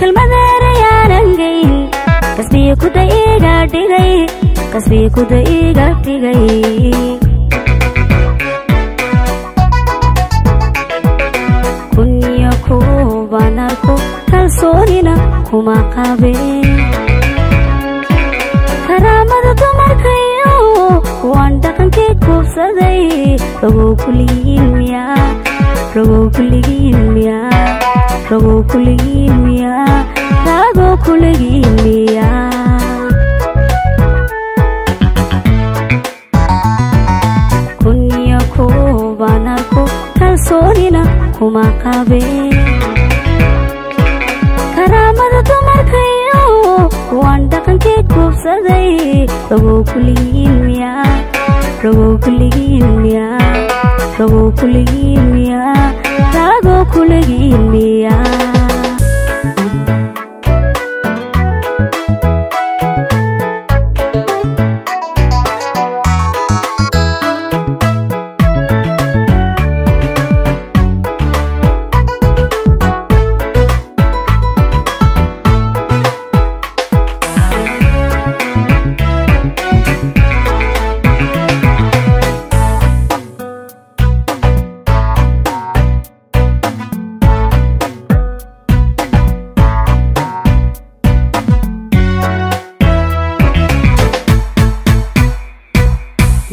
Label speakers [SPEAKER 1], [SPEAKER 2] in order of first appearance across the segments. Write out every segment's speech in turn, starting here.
[SPEAKER 1] kalmadara yaanangayn kasbiyo kuda iga dhigay kasbiyo kuda iga dhigay kunyo kubanarko kalsoonina kuma qabeen karamada dumarkayo waan dhaqankii kubsaday ragoo kuligiin miyaa ragoo kuligiin miyaa ragoo kuligiin miyaa ragoo kuligiin miyaa kunyo kubanarko kalsoonina kuma qabeen karamada dumarkayo waan dhaqankii kubsaday ragoo kuligiin miyaa ragoo kuligiin miyaa ragoo kuligiin miyaa ragoo kuligiin miyaa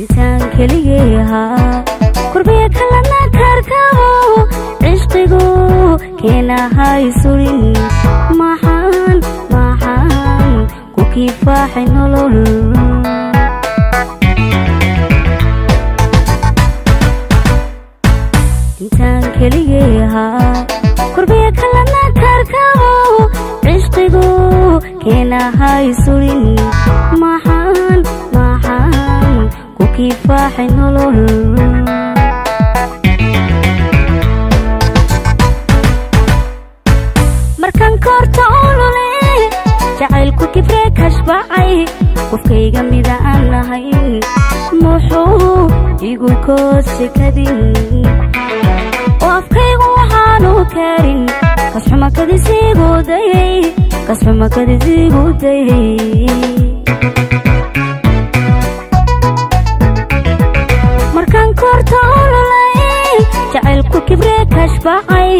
[SPEAKER 1] intaan keligeeha kurbiya kalana karkabo cishqigu keenahay surin maxaan ku kifaaxay nolol intaan keligeeha kurbiya kalana karkabo cishqigu keenahay surin maxaan kifaaxay nolol markaan koorta olole jacaylku kibree kashbacay qofkayga mida aan lahayn muxuu igu koodsi kadin oo afkaygu waxaanu karin kasxumakadisiigu dayay markaan koorta ololay jacaylku kibree kashbacay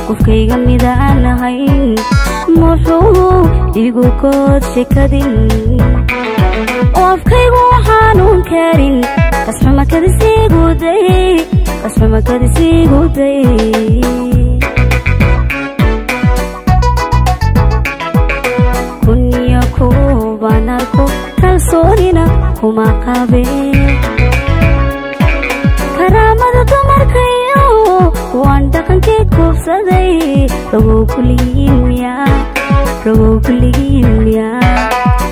[SPEAKER 1] qofkayga mida aan lahayn muxuu igu koodsi kadin oo afkaygu waxaanu karin kasxumakadisiigu dayay kunyo kubanarko kalsoonina kuma qabeen karamada dumarkayo waan dhaqankii kubsaday ragoo kuligiin miyaa ragoo kuligiin miyaa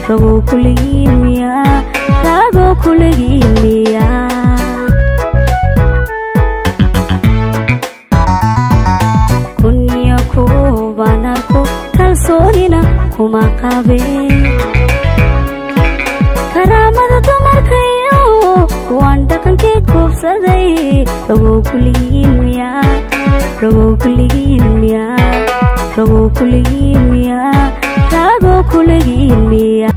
[SPEAKER 1] ragoo kuligiin miyaa ragoo kuligiin miyaa kunyo kubanarko kalsoonina kuma qabeen karamada dumarkayo waan dhaqankii kubsaday ragoo kuligiin miyaa ragoo kuligiin miyaa ragoo kuligiin miyaa ragoo kuligiin miyaa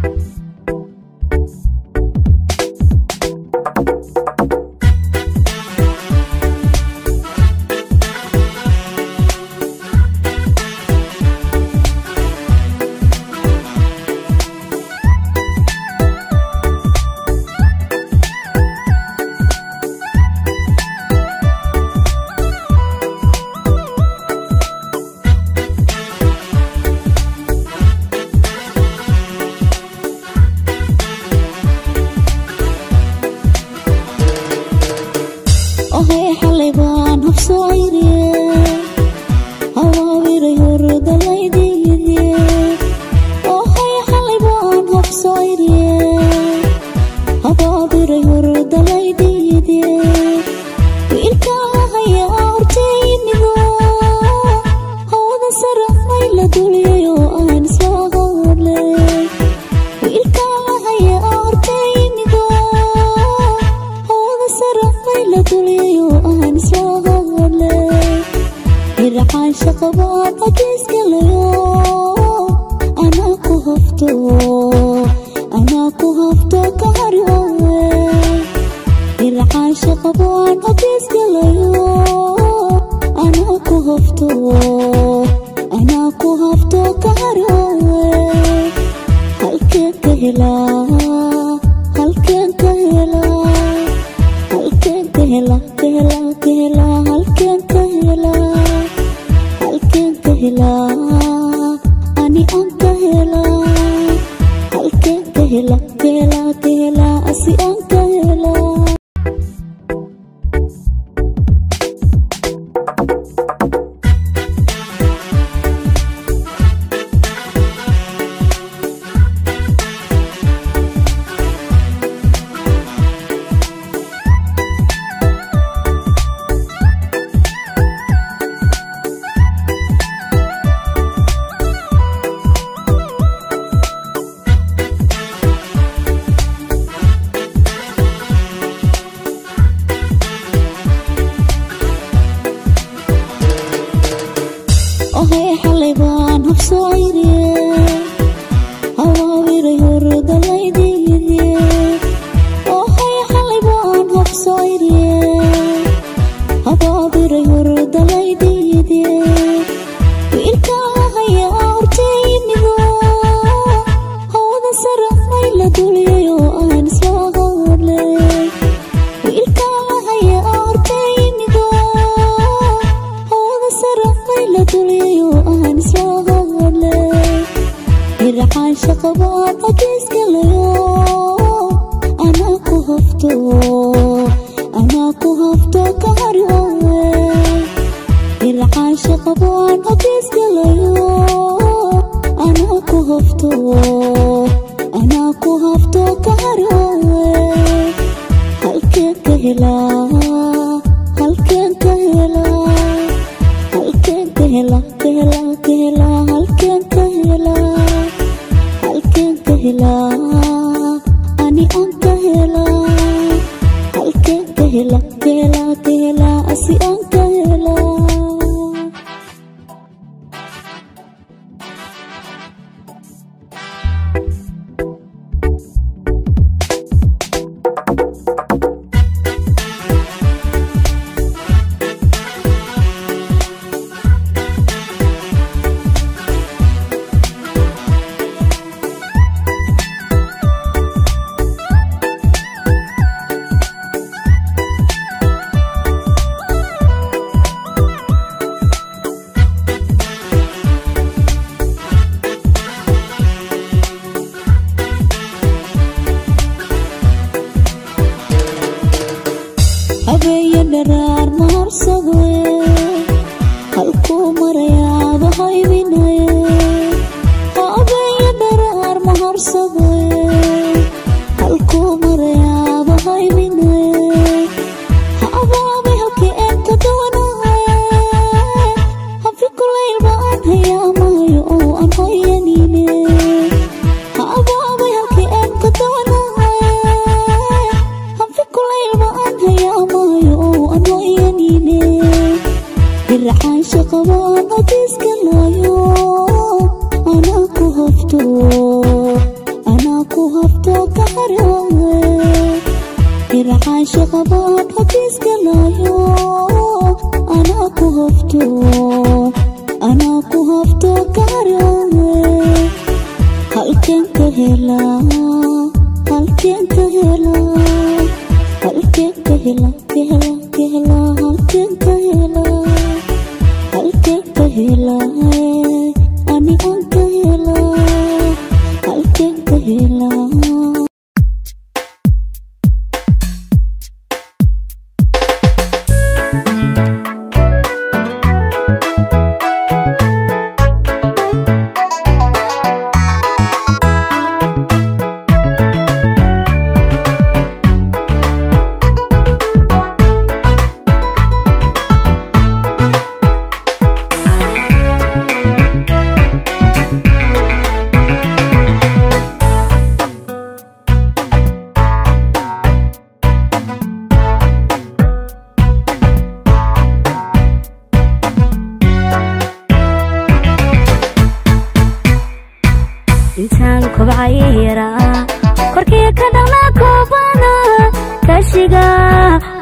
[SPEAKER 2] عاشق بعض أجلس كل يوم hafto anaa ku hafto ka harwaaye ilcaasha qabaan hakiiskalayo anaa ku hafto ka harwaaye halkeen ka helaa halkeen ka helaa halkeen ka helaa ka helaa ka helaa halkeen ka helaa halkeen ka helaa ani aan ka helaa halkeen ka helaa ka helaa ka helaa asi aan ka helaa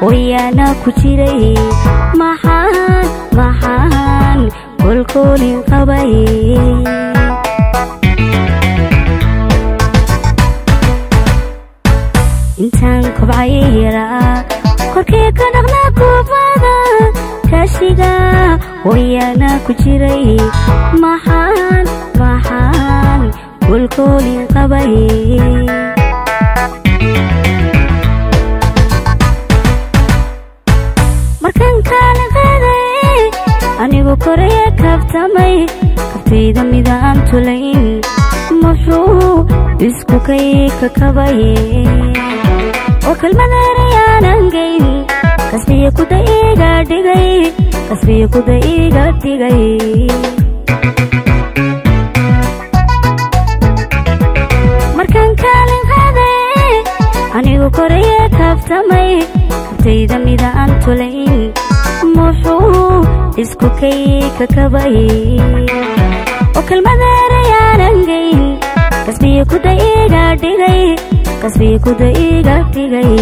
[SPEAKER 1] ويانا كجيري محان كل قبي intaan kobcayra korkee ka dhaqnaa kuufada kaashiga wayana ku jiray maxaan kulkoolin qabay markaan kaalin qaaday anigu koraya kabtamay kabtayda midaan tulayn muxuu isku kay ka kabay وكل مداريان انجين كسبي كدايغا دغاي كسبي كدايغا دغاي markan kaalin qaaday anigu koraya kabtamay kabtayda midaan tulayn muxuu isku kay ka kabay وكل مداريان انجين كسبي كدايغا دغاي كسبي كدايغا دغاي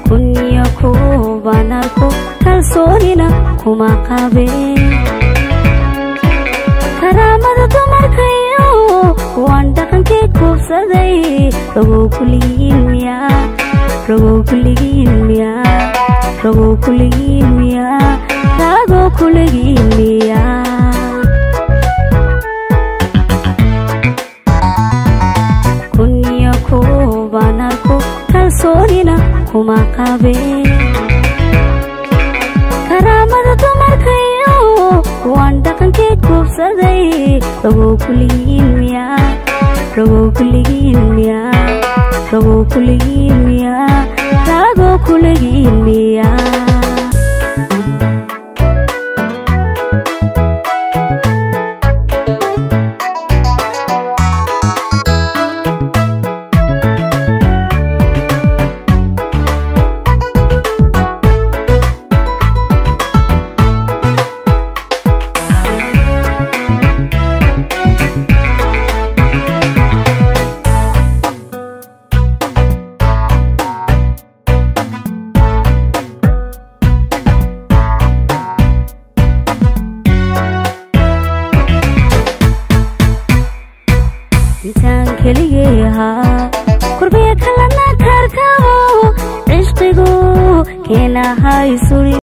[SPEAKER 1] كنيا كوباناركو كالسونينا كوما قابي كرامة تمركيو واندقن كي كوفسدي رغو كلين ميا رغو كلين ميا رغو كلين ميا رغو كلين ميا kalsoonina kuma qabe karaamada dumarkayo waan dhaqankee kuufsaday ragoo kuligiin miyaa ragoo kuligiin miyaa ragoo kuligiin miyaa ragoo kuligiin miyaa intaan keligeeha kurbiya kalana karkabo cishqigu keenahay suri